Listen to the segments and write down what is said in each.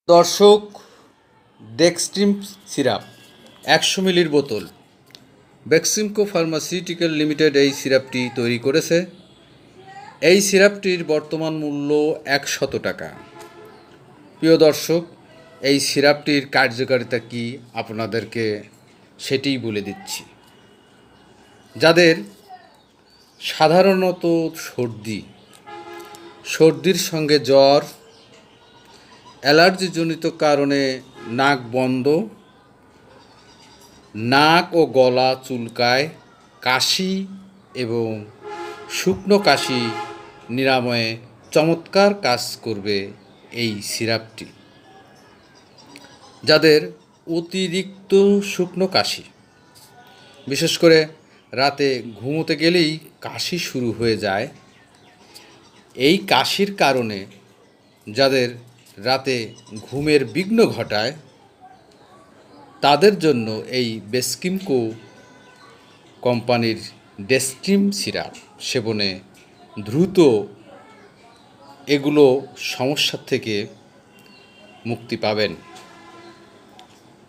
দর্শক, ডেক্সট্রিম সিরাপ 100 মিলির বোতল বেক্সিমকো ফার্মাসিউটিক্যাল লিমিটেড এই সিরাপটি তৈরি করেছে। এই সিরাপটির বর্তমান মূল্য 100 টাকা। প্রিয় দর্শক, এই সিরাপটির কার্যকারিতা কি আপনাদেরকে সেটিই বলে দিচ্ছি। যাদের সাধারণত সর্দির সঙ্গে জ্বর, অ্যালার্জিজনিত কারণে নাক বন্ধ, নাক ও গলা চুলকায়, কাশি এবং শুকনো কাশি নিরাময়ে চমৎকার কাজ করবে এই সিরাপটি। যাদের অতিরিক্ত শুকনো কাশি, বিশেষ করে রাতে ঘুমোতে গেলেই কাশি শুরু হয়ে যায়, এই কাশির কারণে যাদের রাতে ঘুমের বিঘ্ন ঘটায়, তাদের জন্য এই বেক্সিমকো কোম্পানির ডেক্সট্রিম সিরাপ সেবনে দ্রুত এগুলো সমস্যা থেকে মুক্তি পাবেন।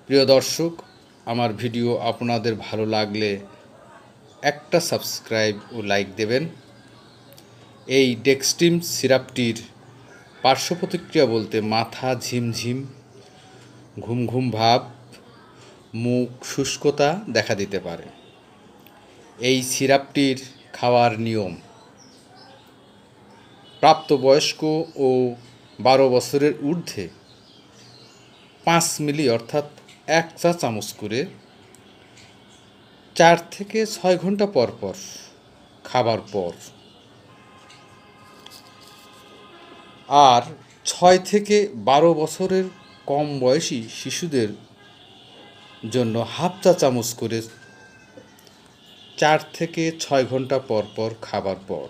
প্রিয় দর্শক, আমার ভিডিও আপনাদের ভালো লাগলে একটা সাবস্ক্রাইব ও লাইক দেবেন। এই ডেক্সট্রিম সিরাপটির পার্শ্ব প্রতিক্রিয়া বলতে মাথা ঝিমঝিম, ঘুম ঘুম ভাব, মুখ শুষ্কতা দেখা দিতে পারে। এই সিরাপটির খাওয়ার নিয়ম: প্রাপ্তবয়স্ক ও 12 বছরের ঊর্ধ্বে 5 মিলি অর্থাৎ 1 চা চামচ করে 4 থেকে 6 ঘন্টা পর পর খাবার পর, আর 6 থেকে 12 বছরের কম বয়সী শিশুদের জন্য হাফ চা চামচ করে 4 থেকে 6 ঘন্টা পর পর খাবার পর।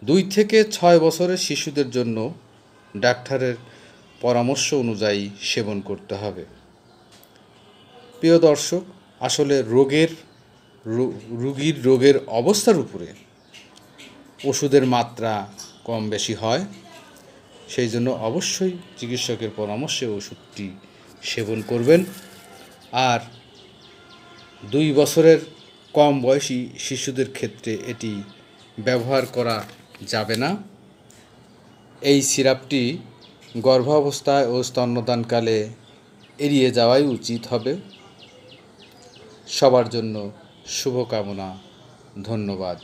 2 থেকে 6 বছরের শিশুদের জন্য ডাক্তারের পরামর্শ অনুযায়ী সেবন করতে হবে। প্রিয় দর্শক, আসলে রোগীর রোগের অবস্থার উপরে ওষুধের মাত্রা কম বেশি হয়, সেই জন্য অবশ্যই চিকিৎসকের পরামর্শে ওষুধটি সেবন করবেন। আর 2 বছরের কম বয়সী শিশুদের ক্ষেত্রে এটি ব্যবহার করা যাবে না। এই সিরাপটি গর্ভাবস্থায় ও স্তন্যদানকালে এড়িয়ে যাওয়াই উচিত হবে। সবার জন্য শুভকামনা। ধন্যবাদ।